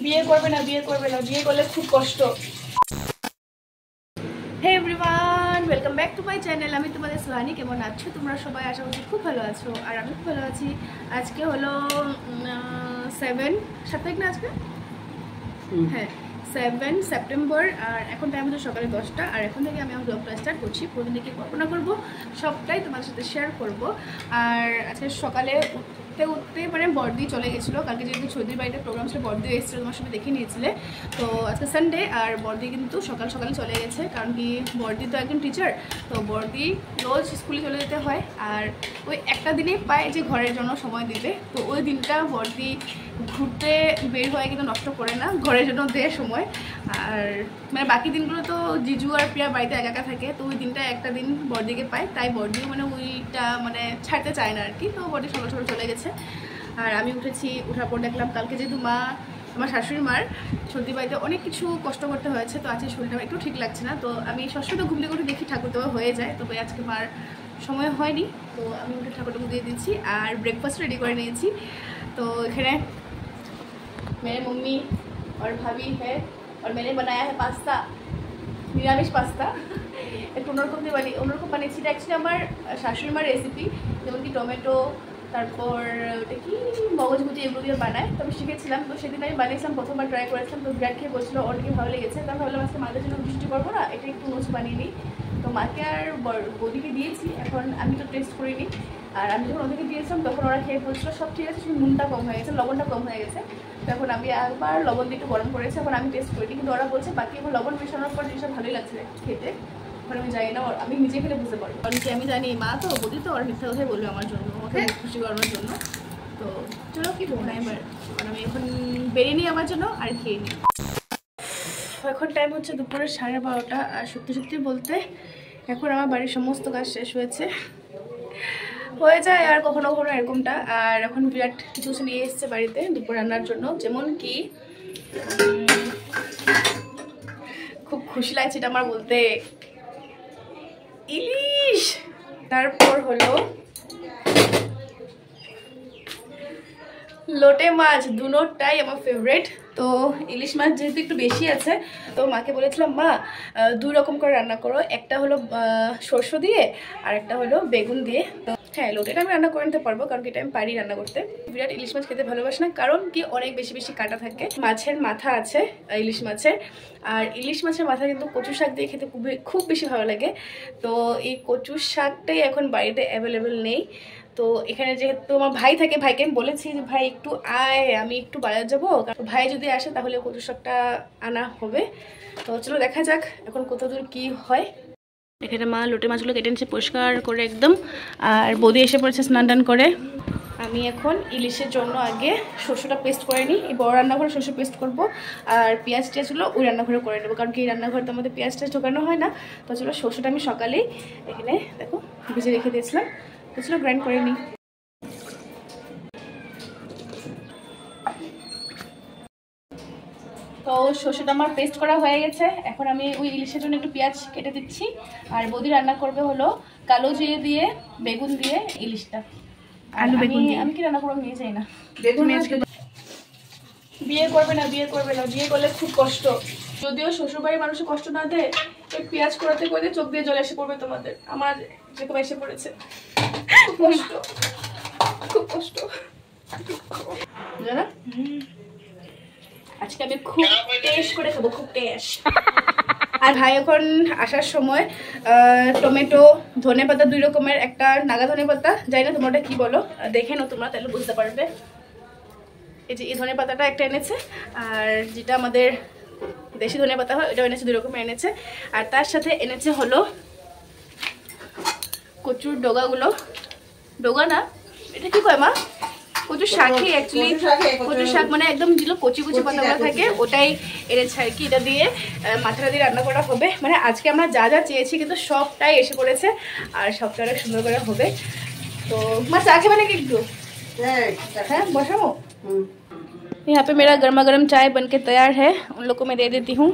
বিয়ে করবে না, বিয়ে করবে না, বিয়ে করলে খুব কষ্ট। Hey everyone, welcome back to my channel. আমি তোমাদের সোহানি। কেমন আছো তোমরা সবাই? আশা করছি খুব ভালো আছো, আর আমি খুব ভালো আছি। আজকে হলো 7 তারিখ না আজকে? হ্যাঁ, 7 সেপ্টেম্বর। আর এখন টাইম হচ্ছে সকালে 10টা। আর এখন থেকে আমি আমার ব্লগটা স্টার্ট করছি। প্রতিদিন কি কল্পনা করবো সবটাই তোমাদের সাথে শেয়ার করব। আর আজকে সকালে উঠতে মানে বর্দি চলে গেছিলো। কালকে যেহেতু চৌধুরীর বাড়িতে প্রোগ্রাম ছিল, বর্দি এসেছিলো, তোমার সাথে দেখে নিয়েছিলে। তো আজকে সানডে, আর বর্দি কিন্তু সকালে চলে গেছে। কারণ কি, বর্দি তো একজন টিচার, তো বর্দি রোজ স্কুলে চলে যেতে হয়। আর ওই একটা দিনেই পায় যে ঘরের জন্য সময় দিতে। তো ওই দিনটা বর্দি ঘুরতে বের হয়ে কিন্তু নষ্ট করে না, ঘরের জন্য দেয় সময়। আর মানে বাকি দিনগুলো তো জিজু আর প্রিয়া বাড়িতে একা একা থাকে। তো ওই দিনটা একটা দিন বর্দিকে পায়, তাই বর্দিও মানে ওইটা মানে ছাড়তে চায় না আর কি। তো বর্দি সকাল চলে গেছে। আর আমি উঠেছি, ওঠার পর দেখলাম কালকে যেহেতু আমার শাশুড়ি মার সর্দি বাড়িতে অনেক কিছু কষ্ট করতে হয়েছে। তো আজকে শরীরটা একটু ঠিক লাগছে না। তো আমি সবসময় তো ঘুম থেকে উঠে দেখি ঠাকুর দেওয়া হয়ে যায়, তবে আজকে মার সময় হয়নি। তো আমি উঠে ঠাকুরটাকে দিয়ে দিয়েছি আর ব্রেকফাস্ট রেডি করে নিয়েছি। তো এখানে मेरे मम्मी और भाभी है, और मैंने बनाया है पास्ता, निरामिष पास्ता। একটু অন্যরকম বানিয়েছি। এটা অ্যাকচুয়ালি আমার শাশুড়ি মার রেসিপি, যেমন কি টমেটো, তারপর ওটা কি মগজগুজি, এগুলো দিয়ে বানায়। তো আমি শিখেছিলাম। তো সেদিন আমি বানিয়েছিলাম, প্রথমবার ট্রাই করেছিলাম। তো বিরাট খেয়ে বলছিল ওর কি ভালো লেগেছে। তো আমি ভাবলাম আজকে মাদের জন্য বৃষ্টি করবো না, এটা একটু নোচ বানিয়ে নিই। তো মাকে আর বৌদিকে দিয়েছি। এখন আমি তো টেস্ট করিনি। আর আমি যখন ওদেরকে দিয়েছিলাম তখন ওরা খেয়ে বলছিল সব ঠিক আছে, শুধু নুনটা কম হয়ে গেছে, লবণটা কম হয়ে গেছে। তখন আমি একবার লবণ দিয়ে একটু গরম করেছি। এখন আমি টেস্ট করিনি, কিন্তু ওরা বলছে বাকি এখন লবণ মেশানোর পর জিনিসটা ভালোই লাগছে খেতে। এখন আমি জানি না, আমি নিজে খেলে বুঝতে পারবো। কারণ কি আমি জানি মা তো বলি, তো ওরা মিথ্যা কথাই বলবে আমার জন্য, ওকে খুশি করানোর জন্য। তো চলো কি বলবো না এবার, কারণ আমি এখন বেরিয়ে নিই আমার জন্য আর খেয়ে নিই। এখন টাইম হচ্ছে দুপুরের 12:30। আর সত্যি বলতে এখন আমার বাড়ির সমস্ত কাজ শেষ হয়ে যায়, আর কখনো কখনো এরকমটা। আর এখন বিরাট কিছু নিয়ে এসছে বাড়িতে দুপুর রান্নার জন্য, যেমন কি খুব খুশি লাগছে এটা আমার বলতে, ইলিশ। তারপর হলো লোটে মাছ, দুটোটাই আমার ফেভারিট। তো ইলিশ মাছ যেহেতু একটু বেশি আছে, তো মাকে বলেছিলাম মা 2 রকম করে রান্না করো, একটা হলো সর্ষ দিয়ে আর একটা হলো বেগুন দিয়ে। তো হ্যাঁ, লোটেটা আমি রান্না করে নিতে পারবো, কারণ কি এটা আমি পারি রান্না করতে। বিরাট ইলিশ মাছ খেতে ভালোবাসি না, কারণ কি অনেক বেশি কাটা থাকে। মাছের মাথা আছে ইলিশ মাছের, আর ইলিশ মাছের মাথা কিন্তু কচু শাক দিয়ে খেতে খুব বেশি ভালো লাগে। তো এই কচু শাকটাই এখন বাড়িতে অ্যাভেলেবেল নেই। তো এখানে যেহেতু আমার ভাই থাকে, ভাইকে আমি বলেছি যে ভাই একটু আয়, আমি একটু বাজার যাবো। ভাই যদি আসে তাহলে কচু শাকটা আনা হবে। তো চলো দেখা যাক এখন কতদূর কি হয়। এখানে মা লোটে মাছগুলো কেটে নিচ্ছে পরিষ্কার করে একদম। আর বৌদি এসে পড়েছে স্নান টান করে। আমি এখন ইলিশের জন্য আগে সরষেটা পেস্ট করে নিই। এই বড় রান্নাঘরে সরষে পেস্ট করবো, আর পেঁয়াজ টেয়াজগুলো ওই রান্নাঘরে করে নেবো, কারণ কি এই রান্নাঘরে তো আমাদের পেঁয়াজ টেয়াজ ঢোকানো হয় না। তো চলো, সরষেটা আমি সকালেই এখানে দেখো ভিজে রেখে দিয়েছিলাম, তো চলো গ্রাইন্ড করে নিই। তো সরষেটা আমার পেস্ট করা হয়ে গেছে। এখন আমি ওই ইলিশের জন্য একটু পেঁয়াজ কেটে দিচ্ছি। আর বৌদি রান্না করবে হলো কালো জিরে দিয়ে বেগুন দিয়ে ইলিশটা। আলু বেগুন দিয়ে আমি কি রান্না করবো নিয়ে যাই না। বিয়ে করবে না, বিয়ে করবে না, বিয়ে করলে খুব কষ্ট। যদিও শ্বশুরবাড়ির মানুষের কষ্ট না দেয়, ওই পেঁয়াজ করাতে করে চোখ দিয়ে জল এসে পড়বে তোমাদের, আমার যেরকম এসে পড়েছে। খুব কষ্ট, খুব কষ্ট জানা। আজকে আমি খুব টেস্ট করে খাবো, খুব টেস্ট। আর ভাই এখন আসার সময় টমেটো, ধনেপাতা 2 রকমের, একটা নাগা ধনেপাতা, জানি না তোমরা কি বলো, দেখে নাও তোমরা তাহলে বুঝতে পারবে। এই যে এই ধনেপাতাটা একটা এনেছে, আর যেটা আমাদের দেশি ধনেপাতা হয় ওটাও এনেছে, 2 রকমের এনেছে। আর তার সাথে এনেছে হলো কচুর ডগাগুলো, ডগা না এটা কি কয় মা, কচু শাকই অ্যাকচুয়ালি, কচু শাক মানে একদম যেগুলো কচি পাতাগুলো থাকে ওটাই এনেছে আর কি। এটা দিয়ে মাথাটা দিয়ে রান্না করা হবে। মানে আজকে আমরা যা যা চেয়েছি কিন্তু সবটাই এসে পড়েছে, আর সবটা অনেক সুন্দর করে হবে। তো মা চা খাবে নাকি একটু? হ্যাঁ বসাবো। यहाँ पे मेरा गर्मा गर्म चाय बनके तैयार है, उन लोग को मैं दे देती हूँ।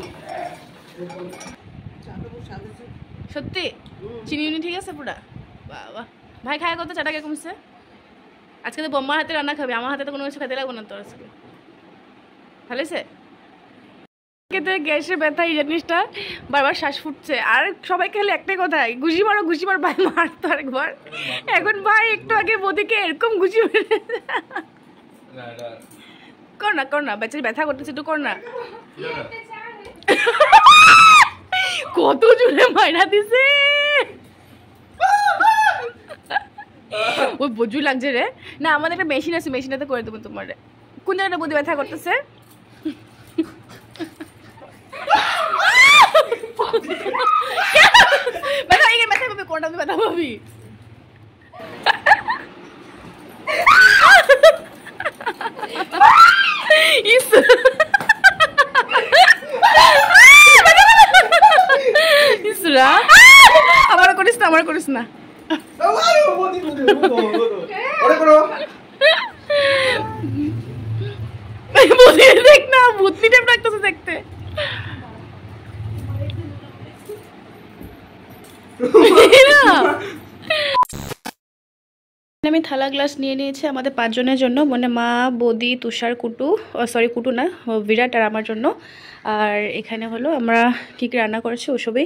সত্যি চিনি উনি ঠিক আছে পুরা? বাবা, ভাই খায় কত চাটা কে কমছে? আজকে তো বম্মার হাতে রান্না খাবে, আমার হাতে তো কোনো কিছু খেতে লাগবে না তোর আজকে। ভালো আছে? গ্যাসের ব্যথা এই জিনিসটা বারবার শ্বাস ফুটছে আর সবাই খেলে একটাই কথাই ঘুষি মারো ভাই মারতো আরেকবার। এখন ভাই একটু আগে বদিকে এরকম ঘুষি মেরে কর না বাচ্চার ব্যথা করতেছে একটু কর না। কত জোরে মাইরা দিছে ওই বজু লাগছে রে। না আমাদের একটা মেশিন আছে, মেশিনটাতে করে দেবো তোমার। কোন জায়গাটা বদি ব্যথা করতেছে? ব্যথা পাবি কোনটা ব্যথা পাবি? আমার করিস না দেখ না ভূতনি টাইপ লাগতেছে দেখতে। আমি থালা গ্লাস নিয়ে নিয়েছি আমাদের 5 জনের জন্য, মানে মা, বৌদি, তুষার, কুটু, সরি কুটু না বিরাট আর আমার জন্য। আর এখানে হলো আমরা কী কী রান্না করেছি ওসবই।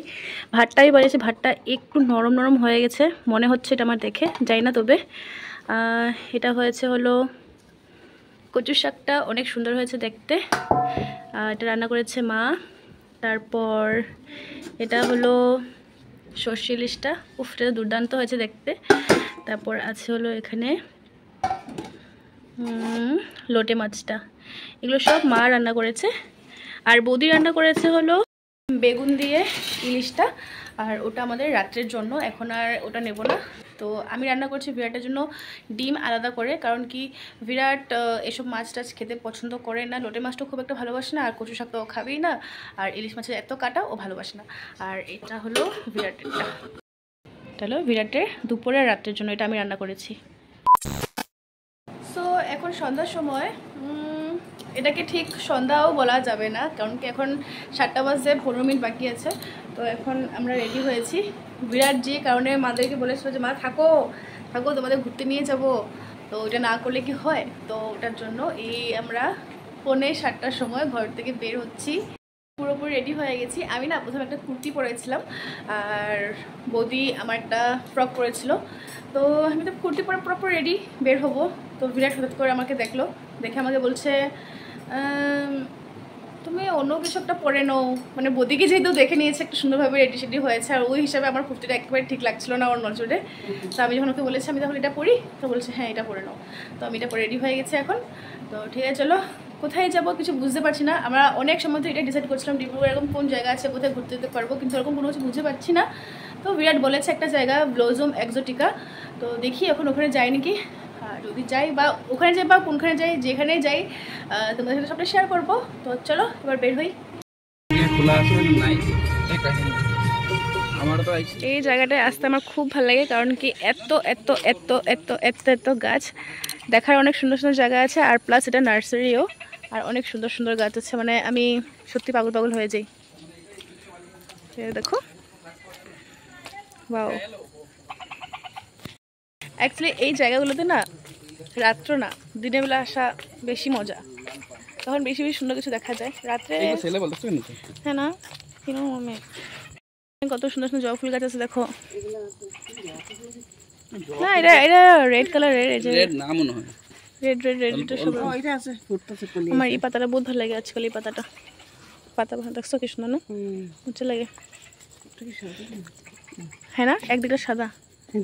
ভাতটাই বানিয়েছি, ভাতটা একটু নরম নরম হয়ে গেছে মনে হচ্ছে, এটা আমার দেখে যাই না। তবে এটা হয়েছে হলো কচু শাকটা অনেক সুন্দর হয়েছে দেখতে, এটা রান্না করেছে মা। তারপর এটা হলো সর্ষে ইলিশটা, উফটা দুর্দান্ত হয়েছে দেখতে। তারপর আছে হলো এখানে লোটে মাছটা, এগুলো সব মা রান্না করেছে। আর বৌদি রান্না করেছে হলো বেগুন দিয়ে ইলিশটা, আর ওটা আমাদের রাত্রের জন্য, এখন আর ওটা নেব না। তো আমি রান্না করছি বিরাটের জন্য ডিম আলাদা করে, কারণ কি বিরাট এসব মাছ টাছ খেতে পছন্দ করে না, লোটে মাছটা খুব একটা ভালোবাসে না, আর কচু শাক তো খাবেই না, আর ইলিশ মাছের এত কাটা ও ভালোবাসে না। আর এটা হলো বিরাটেরটা, এটা হলো বিরাটের দুপুরে রাত্রের জন্য, এটা আমি রান্না করেছি। সো এখন সন্ধ্যার সময়, এটাকে ঠিক সন্ধ্যাও বলা যাবে না, কারণ কি এখন 7টা বাজে 15 মিনিট বাকি আছে। তো এখন আমরা রেডি হয়েছি। বিরাট যে কারণে মাদেরকে বলেছিল যে মা থাকো থাকো তোমাদের ঘুরতে নিয়ে যাব, তো ওটা না করলে কি হয়, তো ওটার জন্য এই আমরা 6:45টার সময় ঘর থেকে বের হচ্ছি। পুরোপুরি রেডি হয়ে গেছি। আমি না প্রথমে একটা কুর্তি পরেছিলাম, আর বৌদি আমার একটা ফ্রক পরেছিল। তো আমি তো কুর্তি পরে পুরোপুরি রেডি বের হবো। তো বিরাট হঠাৎ করে আমাকে দেখলো, দেখে আমাকে বলছে তুমি অন্য কিছু একটা পরে নাও, মানে বৌদিকে যেহেতু দেখে নিয়েছে একটা সুন্দরভাবে রেডি সেডি হয়েছে, আর ওই হিসাবে আমার কুর্তিটা একেবারে ঠিক লাগছিল না ওর নজরে। তো আমি যখন ওকে বলেছি আমি তখন এটা পরি, তো বলছে হ্যাঁ এটা পরে নাও। তো আমি এটা পরে রেডি হয়ে গেছি এখন। তো ঠিক আছে চলো, কোথায় যাবো কিছু বুঝতে পারছি না। আমরা অনেক সময় তো এটা ডিসাইড করছিলাম ডিব্রুগড় এরকম কোন জায়গা আছে কোথায় ঘুরতে যেতে পারবো, কিন্তু এরকম কোনো কিছু বুঝতে পারছি না। তো বিরাট বলেছে একটা জায়গা ব্লজম এক্সোটিকা, তো দেখি এখন ওখানে যাই নাকি। আর যদি যাই বা ওখানে যাই বা কোনখানে যাই, যেখানে যাই তোমাদের সাথে সবটা শেয়ার করবো। তো চলো এবার বের হই। এই জায়গাটায় আসতে আমার খুব ভালো লাগে, কারণ কি এত এত এত এত এত এত গাছ, দেখার অনেক সুন্দর সুন্দর জায়গা আছে, আর প্লাস এটা নার্সারিও, আর অনেক সুন্দর সুন্দর গাছ আছে, মানে আমি সত্যি পাগল পাগল হয়ে যাই। দেখো ওয়াও, অ্যাকচুয়ালি এই জায়গাগুলোতে না রাত্র না দিনের বেলা আসা বেশি মজা, তখন বেশি বেশি সুন্দর কিছু দেখা যায়। রাত্রে হ্যাঁ না কিনো মনে কত সুন্দর সুন্দর জবা ফুল গাছ আছে দেখো। না এটা এটা রেড কালারের, রেড না মনে হয়, রেড রেড রেড এটা সব এটা আছে ফুটতেছে কলি। আমার এই পাতাটা বহুত ভালো লাগে আজকাল, এই পাতাটা পাতা ভালো দেখছো কি সুন্দর না, আচ্ছা লাগে হ্যাঁ না, একদিকটা সাদা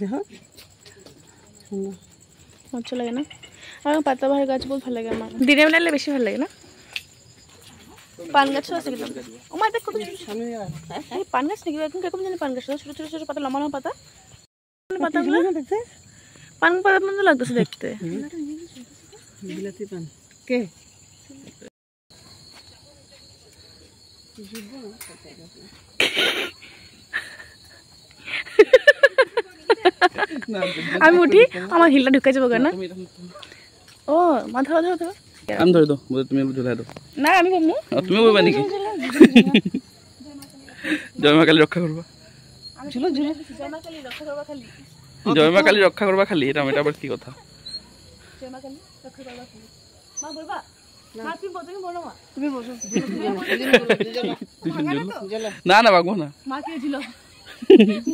দেখো আচ্ছা লাগে না। আর পাতা বাহার গাছ বহুত ভালো লাগে আমার, দিনের বেলা বেশি ভালো লাগে না। পান গাছও আছে কিন্তু ও মা দেখ কত সামনে এই পান গাছ নাকি এখন কিরকম জানি, পান গাছ ছোট ছোট ছোট পাতা লম্বা লম্বা পাতা, পাতাগুলো দেখতে পান পাতা মতো লাগতেছে দেখতে। বিলাতি পান কে আমি উঠি আমার হিলটা ঢুকে যাবো কেন। ও মা ধরো ধরো ধরো, আমি ধরে দাও, তুমি ঝুলাই দাও না, আমি বলবো তুমি বলবা নাকি জয়মা কালী রক্ষা করবা, জয়মা কালী রক্ষা করবা খালি, এটা এটা আবার কি কথা, জয়মা কালী রক্ষা করবা খালি মা বলবা তুমি বসো না না বাগবো না মা কে ছিল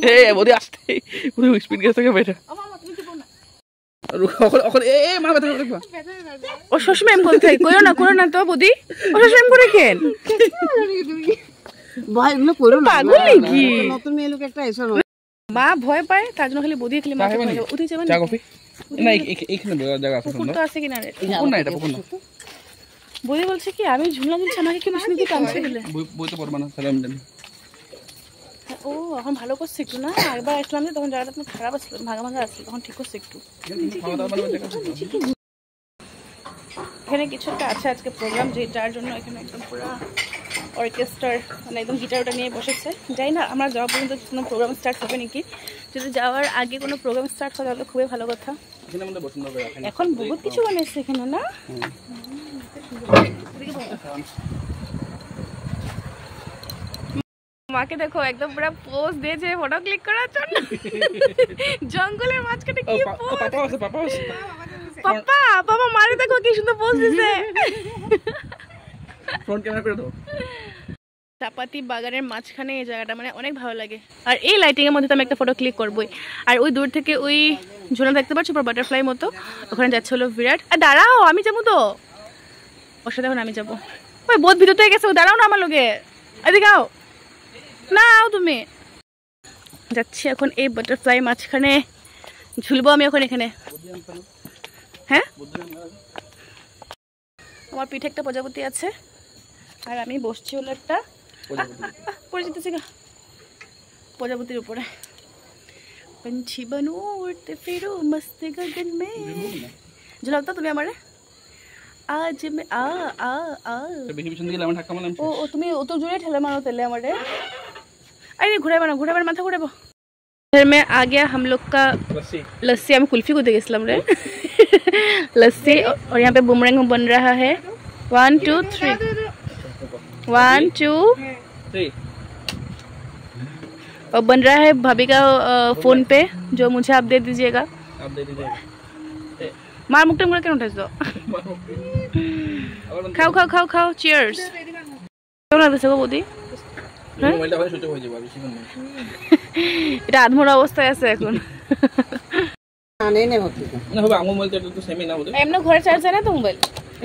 এই বদি আসতে পুরো স্পিড গেছে কে বেটা মা ব্যথা দেখবা ও সবসময় এম করতে করো না তো বদি ও সবসময় এম করে কেন ভয় এগুলো করো না পাগল নাকি নতুন মেয়ে লোক একটা এসো মা ভয় পায় তার জন্য খালি বদি খালি মা উঠে যাবে চা কফি না এইখানে জায়গা আছে পুকুর তো আছে কিনারে পুকুর না এটা পুকুর না বদি বলছে কি আমি ঝুলনা দিচ্ছি আমাকে কি মেশিন দিয়ে টানছে বলে বই তো পড়বা না তাহলে আমি জানি ও এখন ভালো করছে একটু না একবার আসলাম যে তখন জায়গাটা খারাপ আসছিল ভাঙা আসছিল তখন ঠিক করছে একটু এখানে কিছু একটা আছে আজকে প্রোগ্রাম যার জন্য এখানে একদম পুরো অর্কেস্ট্রার মানে একদম গিটার ওটা নিয়ে বসেছে যাই না আমরা যাওয়া পর্যন্ত কোনো প্রোগ্রাম স্টার্ট হবে নাকি যদি যাওয়ার আগে কোনো প্রোগ্রাম স্টার্ট হয় তাহলে খুবই ভালো কথা এখন বহুত কিছু বানিয়েছে এখানে না মাকে দেখো একদম পুরো পোজ দিয়েছে ফটো ক্লিক করার জন্য জঙ্গলের মাঝখানে কি পোজ পাপা মারে দেখো কি সুন্দর পোজ দিয়েছে ফ্রন্ট ক্যামেরা করে দাও চাপাতি বাগানের মাঝখানে এই জায়গাটা মানে অনেক ভালো লাগে আর এই লাইটিং এর মধ্যে তো আমি একটা ফটো ক্লিক করবই আর ওই দূর থেকে ওই ঝোলা দেখতে পাচ্ছ পুরো বাটারফ্লাই মতো ওখানে যাচ্ছে হলো বিরাট আর দাঁড়াও আমি যাবো তো ওর সাথে এখন আমি যাবো ওই বোধ ভিতরতে গেছে দাঁড়াও না আমার লোকে এদিকে আও না আও তুমি যাচ্ছি এখন এই বাটারফ্লাই মাঝখানে ঝুলবো আমি এখন এখানে হ্যাঁ আমার পিঠে একটা প্রজাপতি আছে আর আমি বসছি হলো একটা পড়ে যেতেছি গা প্রজাপতির উপরে पंछी बनू उड़ते फिरो मस्त गगन में ঝুলাও তুমি আমারে आज मैं आ आ आ বেশি পিছন দিকে আমি ধাক্কা মারলাম ও তুমি অত জোরে ঠেলে মারো তেলে আমারে अरे घुराबो माथा घुराबो इधर में आ गया हम लोग का लस्सी हम कुल्फी को देखे इस्लाम रे लस्सी और यहाँ पे बुमरंग बन रहा है 1 2 3 1 2 3 और बन रहा है भाभी का फोन पे जो मुझे आप दे दीजिएगा मार मुक्टा मुक्टा क्या उठाइस दो खाओ खाओ खाओ खाओ चियर्स क्यों ना दे बोदी এটা আধমরা অবস্থায় আছে এখন আনে নে হতে না হবে আমার মোবাইলটা তো সেমই না হবে এমন ঘরে চার্জ হয় না তো মোবাইল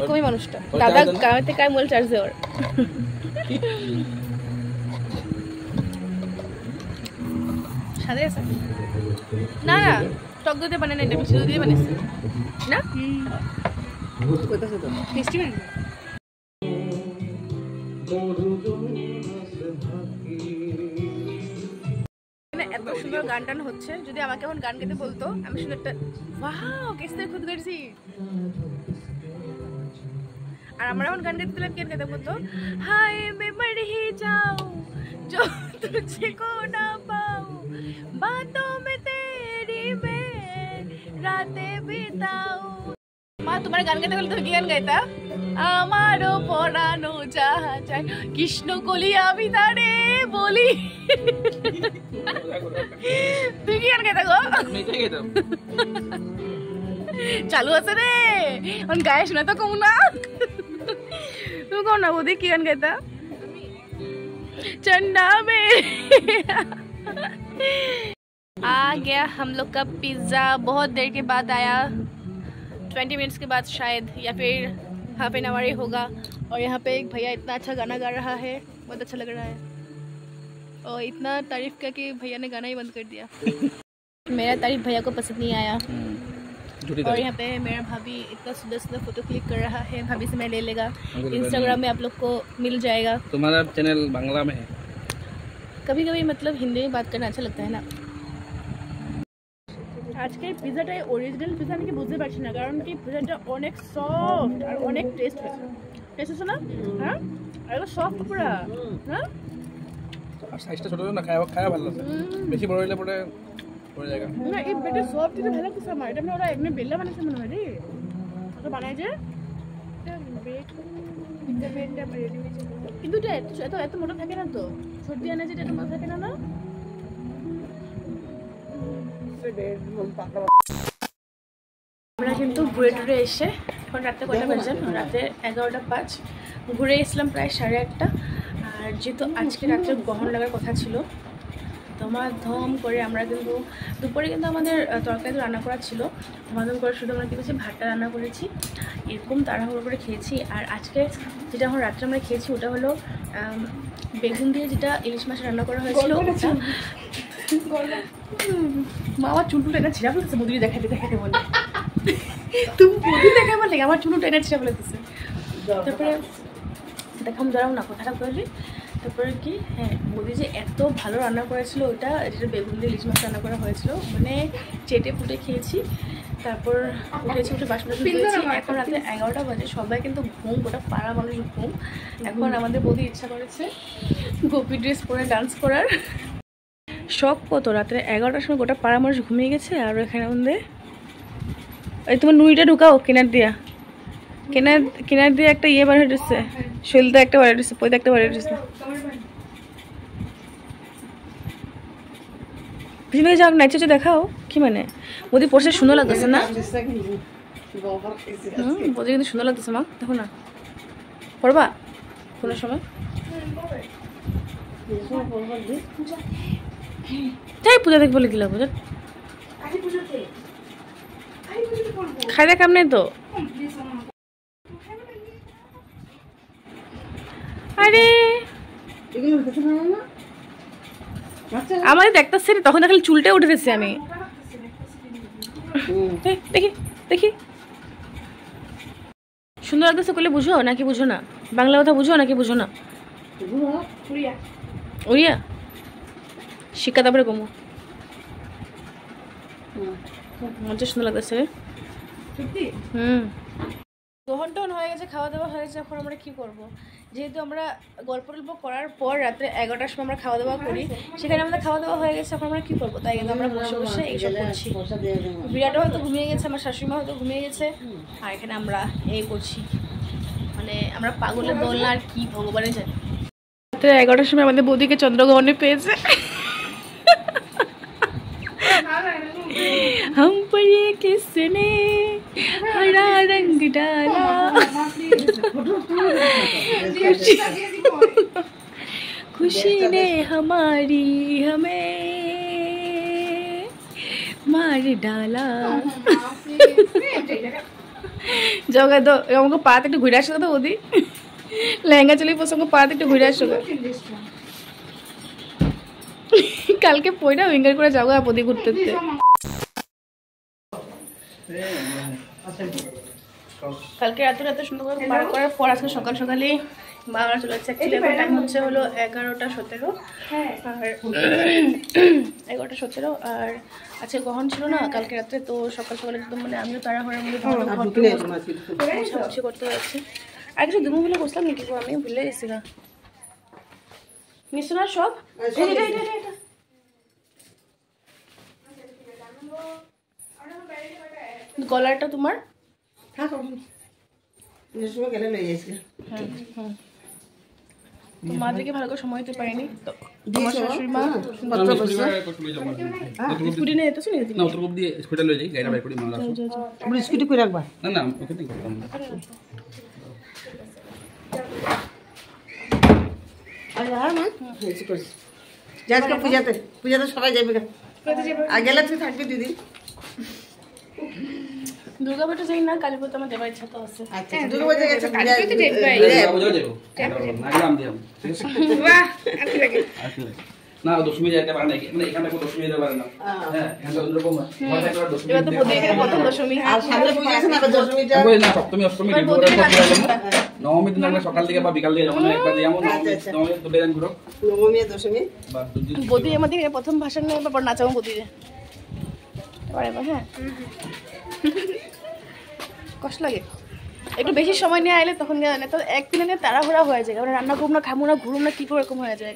কই মানুষটা দাদা কামতে কাই মোবাইল চার্জ দেওয়ার সাদে আছে না না টক দই দিয়ে বানানো এটা মিষ্টি দই দিয়ে বানিয়েছে না কইতাছ তো টেস্টি বানানো এত সুন্দর গান টান হচ্ছে যদি আমাকে এখন গান গাইতে বলতো আমি শুনে একটা ওয়াও কিসতে খুদ করছি আর আমরা এখন গান গাইতে দিলাম কেন গাইতে বলতো হায় मैं मर ही जाऊं जो तुझको ना पाऊं बातों में तेरी मैं रातें बिताऊं মা তোমার গান গাইতে বলতো কি গান গাইতা আমারও পড়ানো যাহা চাই কৃষ্ণ কলি আমি তারে বলি তুই কি গান গাইতা গো চালু আছে রে এখন গায়ে শোনা তো কম না তুমি কম না বৌদি কি গান গাইতা चंदा में आ गया हम लोग का पिज्ज़ा बहुत देर के बाद आया 20 मिनट्स के बाद शायद या फिर हाफ एन आवर ही होगा और यहाँ पे एक भैया इतना अच्छा गाना गा रहा है बहुत अच्छा लग रहा है और इतना तारीफ़ किया कि भैया ने गाना ही बंद कर दिया मेरा तारीफ़ भैया को पसंद नहीं आया और यहाँ पे मेरा भाभी इतना सुंदर सुंदर फोटो क्लिक कर रहा है भाभी से मैं ले लेगा इंस्टाग्राम में आप लोग को मिल जाएगा तुम्हारा चैनल बांग्ला में है कभी कभी मतलब हिंदी में बात करना अच्छा लगता है ना আজকে পিজাটা অরিজিনাল পিজা নাকি বুঝতে পারছি না কারণ কি পিজাটা অনেক সফট আর অনেক টেস্ট হয়েছে টেস্ট হচ্ছে না হ্যাঁ আর এটা সফট পুরা হ্যাঁ আর সাইজটা ছোট না খাওয়া ভালো লাগে বেশি বড় হইলে পরে পড়ে যায় না এই বেটা সফট এটা ভালো কিছু আমার এটা মানে ওরা এমনি বেলা বানাইছে মনে হয় রে ওটা বানায় যে কিন্তু এটা এত মোটা থাকে না তো সর্দি আনে যে এটা মোটা থাকে না না আমরা কিন্তু ঘুরে টুরে এসে এখন রাতে কয়টা বাজে? রাতে 11:05। ঘুরে এসলাম প্রায় 1:30। আর যেহেতু আজকে রাত্রে গহন লাগার কথা ছিল, ধমাধম করে আমরা কিন্তু দুপুরে কিন্তু আমাদের তরকারি তো রান্না করা ছিল, ধমাধম করে শুধু আমরা কী করেছি, ভাতটা রান্না করেছি, এরকম তাড়াহুড়ো করে খেয়েছি। আর আজকে যেটা এখন রাত্রে আমরা খেয়েছি ওটা হলো বেগুন দিয়ে যেটা ইলিশ মাছ রান্না করা হয়েছিল। মা আমার চুলটুল এটা ছিঁড়া ফেলতেছে, মুদি দেখাতে দেখাতে বলে তুমি মুদি দেখা বলে আমার চুলটুল এটা ছিঁড়া ফেলতেছে। তারপরে দেখাম দাঁড়াও না, কথাটা বলি। তারপরে কি, হ্যাঁ, মোদি যে এত ভালো রান্না করেছিল ওটা, যেটা বেগুন দিয়ে ইলিশ মাছ রান্না করা হয়েছিল, মানে চেটে ফুটে খেয়েছি। তারপর উঠে বাসন ধুয়েছি। এখন রাতে 11টা বাজে, সবাই কিন্তু ঘুম, গোটা পাড়া মানুষ ঘুম। এখন আমাদের বৌদি ইচ্ছা করেছে গোপী ড্রেস পরে ডান্স করার। সব কত রাত্রে 11টার সময় গোটা পাড়া মানুষ ঘুমিয়ে গেছে। আর এখানে আমাদের এই তোমার নুইটা ঢুকাও কেনার দিয়া, কেনার দিয়ে একটা ইয়ে বার হয়েছে, শৈলদা একটা বার হয়েছে, পয়দা একটা বার হয়েছে। পিছনে যাও, নাচে দেখাও। কি মানে মোদি পড়ছে সুন্দর লাগতেছে না? মোদি কিন্তু সুন্দর লাগতেছে মা, দেখো না, পড়বা কোনো সময়? তাই পূজা দেখবো বলে দিল, পূজা খাই দেখাম নেই তো। আরে আমাদের দেখতেছে তখন দেখলে চুলটা উঠে গেছে। আমি দেখি দেখি সুন্দর লাগতেছে করলে বুঝো নাকি বুঝো না? বাংলা কথা বুঝো নাকি বুঝো না? উড়িয়া শিক্ষা তারপরে কমো। মজা সুন্দর লাগতেছে। গ্রহণ হয়ে গেছে, খাওয়া দাওয়া হয়ে গেছে। এখন আমরা কি করব? যেহেতু আমরা গল্প করার পর রাত্রে 11টার সময় আমরা খাওয়া দাওয়া করি, সেখানে আমাদের খাওয়া দাওয়া হয়ে গেছে। এখন আমরা কি করবো? তাই কিন্তু আমরা বসে বসে এইসব করছি। বিরাটও হয়তো ঘুমিয়ে গেছে, আমার শাশুড়িমা হয়তো ঘুমিয়ে গেছে, আর এখানে আমরা এই করছি, মানে আমরা পাগলের দল না আর কি, ভগবানে জানি। রাত্রে 11টার সময় আমাদের বৌদিকে চন্দ্রগ্রহণে পেয়েছে। हम पर ये किसने हरा रंग डाला, खुशी ने हमारी हमें मार डाला। जगह तो हमको पात एक घुरा আসো তো ওদি, লেহেঙ্গা চলে পছন্দ, পাত একটু ঘুরে আসো। কালকে পয়টা উইঙ্গার করে যাবো আপদি ঘুরতে। কালকে রাতে সুন্দর করে পার করার পর আজকে সকাল সকালে বাবা চলে যাচ্ছে। অ্যাকচুয়ালি টাইম হচ্ছে হলো 11:17, আর 11:17। আর আজকে গ্রহণ ছিল না কালকে রাত্রে, তো সকাল সকালে একদম মানে আমিও তাড়াহুড়ার মধ্যে করতে পারছি। আর কিছু দুমু বলে বসলাম নাকি, আমি ভুলে গেছি না নিশ্চয় না সব। গলাটা তোমার মাদেরকে ভালো করে সময় দিতে পারিনি তো। তোমার শাশুড়ি মা স্কুটি নিয়ে যেতেছো নাকি? না, উত্তরপূর্ব দিয়ে স্কুটি লয়ে যাই, গাড়িটা বাইক করে মারা আসো। আমরা স্কুটি করে রাখবা না না, ওকে দিই করতাম না। আর আর মা এসে করিস আজকে পূজাতে সবাই যাবে। আর গেলে তুই থাকবি দিদি। দুর্গাপুরে যাই না, কালীপুরে আমার যাবার ইচ্ছা তো আছে। আচ্ছা দুর্গাপুরে গেছে, কালীপুরে তো ডেট পাই। বুঝা যাবো না, গ্রাম দিলাম, ঠিক আছে? বাহ, আচ্ছা লাগে না, দশমী যাইতে পারে না, মানে এখানে কোনো দশমী যেতে পারে না। হ্যাঁ, এখানে অন্যরকম হয়। এবার তো প্রথম দশমী, আর সামনে পূজা আছে না, দশমীটা না, সপ্তমী অষ্টমী নবমী দিন আমরা সকাল থেকে বা বিকাল থেকে যখন একবার যেমন নবমী দুটো দিন ঘুরো, নবমী দশমী বা দুদিন। বদি আমাদের প্রথম ভাষণ নেই, এবার নাচাবো বদিরে। এবার হ্যাঁ কষ্ট লাগে একটু বেশি সময় নিয়ে আইলে, তখন না তো একদিনে নিয়ে তাড়াহুড়া হয়ে যায়। রান্না করবো না, খাবো না, ঘুরবো না, কি করে এরকম হয়ে যায়।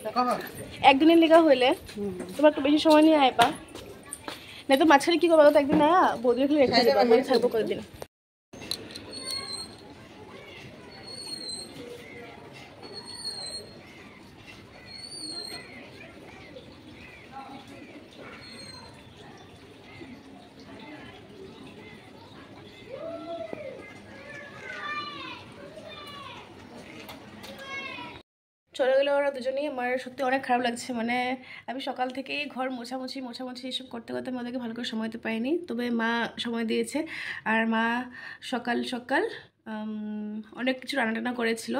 একদিনের লেখা হইলে তোমার একটু বেশি সময় নিয়ে আইবা, না তো মাঝখানে কি করবো তো একদিন না বৌদি খেলে রেখে যাবো, আমি থাকবো কয়েকদিন। চলে গেলো ওরা দুজনেই। আমার সত্যি অনেক খারাপ লাগছে, মানে আমি সকাল থেকেই ঘর মোছামুছি এসব করতে করতে আমি ওদেরকে ভালো করে সময় দিতে পারিনি। তবে মা সময় দিয়েছে, আর মা সকাল সকাল অনেক কিছু রান্না করেছিল,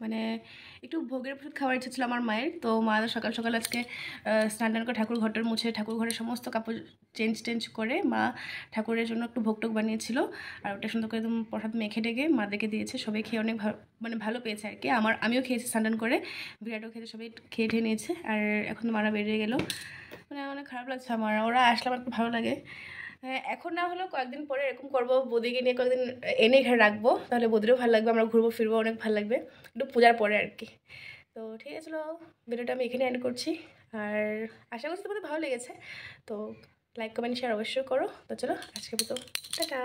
মানে একটু ভোগের প্রসাদ খাওয়ার ইচ্ছা ছিল আমার মায়ের। তো মা সকাল সকাল আজকে স্নান টান করে ঠাকুর ঘরটার মুছে ঠাকুর ঘরের সমস্ত কাপড় চেঞ্জ করে মা ঠাকুরের জন্য একটু ভোগ টোক বানিয়েছিল, আর ওটা সুন্দর করে একদম প্রসাদ মেখে ডেকে মাদেরকে দিয়েছে। সবাই খেয়ে অনেক মানে ভালো পেয়েছে আর কি। আমিও খেয়েছি স্নান টান করে, বিরাটও খেতে, সবাই খেয়ে ঠেয়ে নিয়েছে। আর এখন মারা বেরিয়ে গেল, মানে অনেক খারাপ লাগছে আমার। ওরা আসলে আমার একটু ভালো লাগে। হ্যাঁ, এখন না হলেও কয়েকদিন পরে এরকম করবো, বৌদিকে নিয়ে কয়েকদিন এনে ঘরে রাখবো, তাহলে বৌদিরও ভালো লাগবে, আমরা ঘুরবো ফিরবো, অনেক ভালো লাগবে, একটু পূজার পরে আর কি। তো ঠিক আছে, চলো ভিডিওটা আমি এখানে এন্ড করছি, আর আশা করছি তোমাদের ভালো লেগেছে। তো লাইক কমেন্ট শেয়ার অবশ্যই করো। তো চলো আজকে তো টাটা।